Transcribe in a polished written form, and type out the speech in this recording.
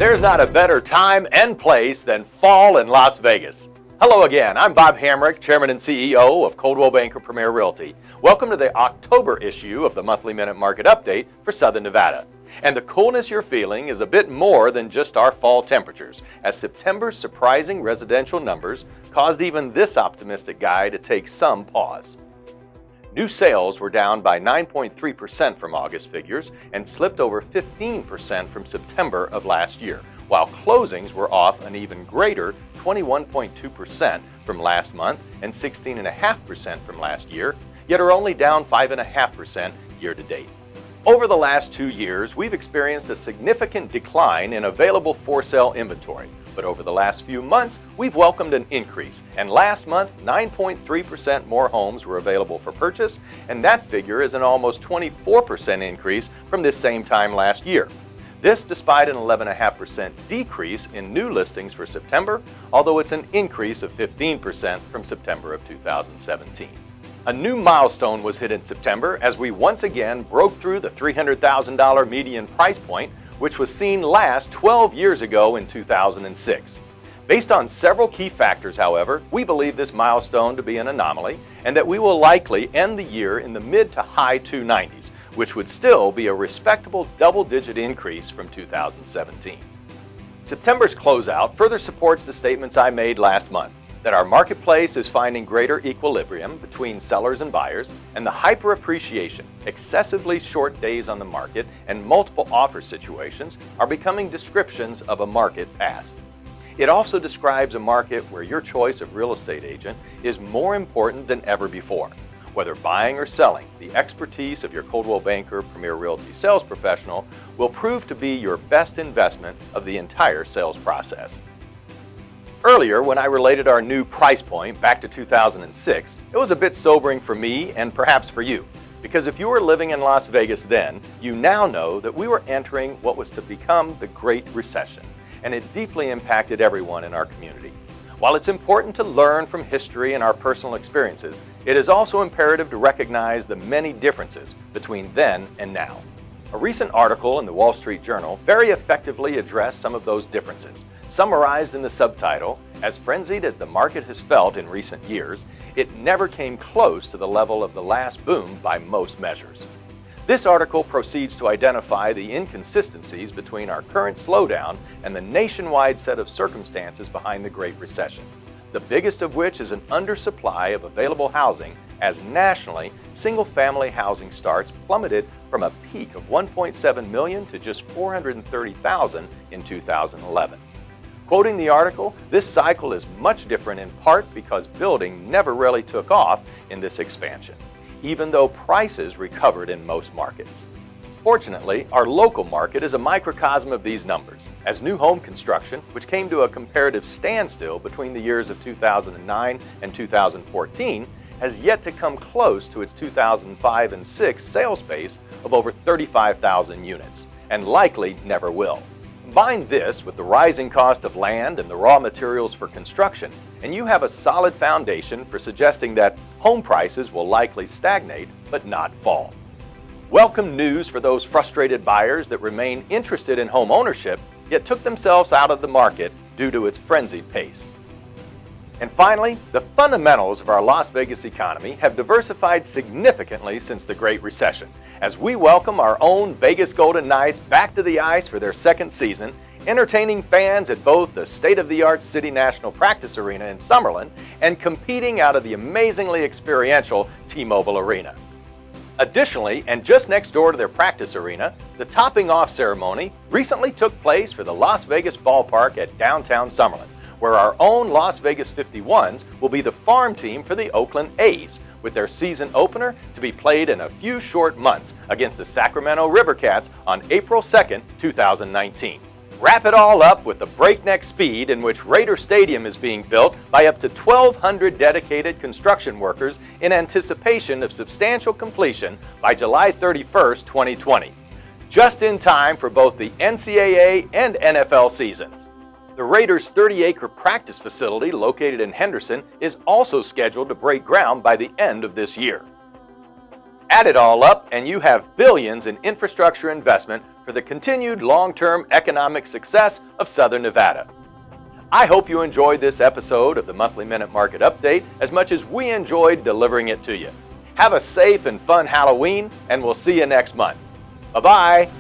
There's not a better time and place than fall in Las Vegas. Hello again, I'm Bob Hamrick, Chairman and CEO of Coldwell Banker Premier Realty. Welcome to the October issue of the Monthly Minute Market Update for Southern Nevada. And the coolness you're feeling is a bit more than just our fall temperatures, as September's surprising residential numbers caused even this optimistic guy to take some pause. New sales were down by 9.3% from August figures and slipped over 15% from September of last year, while closings were off an even greater 21.2% from last month and 16.5% from last year, yet are only down 5.5% year to date. Over the last 2 years, we've experienced a significant decline in available for-sale inventory. But over the last few months, we've welcomed an increase, and last month, 9.3% more homes were available for purchase, and that figure is an almost 24% increase from this same time last year. This despite an 11.5% decrease in new listings for September, although it's an increase of 15% from September of 2017. A new milestone was hit in September as we once again broke through the $300,000 median price point, which was seen last 12 years ago in 2006. Based on several key factors, however, we believe this milestone to be an anomaly and that we will likely end the year in the mid to high 290s, which would still be a respectable double-digit increase from 2017. September's closeout further supports the statements I made last month, that our marketplace is finding greater equilibrium between sellers and buyers, and the hyper-appreciation, excessively short days on the market, and multiple offer situations are becoming descriptions of a market past. It also describes a market where your choice of real estate agent is more important than ever before. Whether buying or selling, the expertise of your Coldwell Banker Premier Realty sales professional will prove to be your best investment of the entire sales process. Earlier, when I related our new price point back to 2006, it was a bit sobering for me and perhaps for you, because if you were living in Las Vegas then, you now know that we were entering what was to become the Great Recession, and it deeply impacted everyone in our community. While it's important to learn from history and our personal experiences, it is also imperative to recognize the many differences between then and now. A recent article in the Wall Street Journal very effectively addressed some of those differences, summarized in the subtitle, "As frenzied as the market has felt in recent years, it never came close to the level of the last boom by most measures." This article proceeds to identify the inconsistencies between our current slowdown and the nationwide set of circumstances behind the Great Recession, the biggest of which is an undersupply of available housing, as nationally, single-family housing starts plummeted from a peak of 1.7 million to just 430,000 in 2011. Quoting the article, this cycle is much different in part because building never really took off in this expansion, even though prices recovered in most markets. Fortunately, our local market is a microcosm of these numbers, as new home construction, which came to a comparative standstill between the years of 2009 and 2014, has yet to come close to its 2005 and 6 sales pace of over 35,000 units, and likely never will. Combine this with the rising cost of land and the raw materials for construction, and you have a solid foundation for suggesting that home prices will likely stagnate but not fall. Welcome news for those frustrated buyers that remain interested in home ownership, yet took themselves out of the market due to its frenzied pace. And finally, the fundamentals of our Las Vegas economy have diversified significantly since the Great Recession, as we welcome our own Vegas Golden Knights back to the ice for their second season, entertaining fans at both the state-of-the-art City National Practice Arena in Summerlin and competing out of the amazingly experiential T-Mobile Arena. Additionally, and just next door to their practice arena, the topping off ceremony recently took place for the Las Vegas ballpark at downtown Summerlin, where our own Las Vegas 51s will be the farm team for the Oakland A's, with their season opener to be played in a few short months against the Sacramento Rivercats on April 2nd, 2019. Wrap it all up with the breakneck speed in which Raider Stadium is being built by up to 1,200 dedicated construction workers in anticipation of substantial completion by July 31st, 2020, just in time for both the NCAA and NFL seasons. The Raiders' 30-acre practice facility located in Henderson is also scheduled to break ground by the end of this year. Add it all up, and you have billions in infrastructure investment for the continued long-term economic success of Southern Nevada. I hope you enjoyed this episode of the Monthly Minute Market Update as much as we enjoyed delivering it to you. Have a safe and fun Halloween, and we'll see you next month. Bye-bye.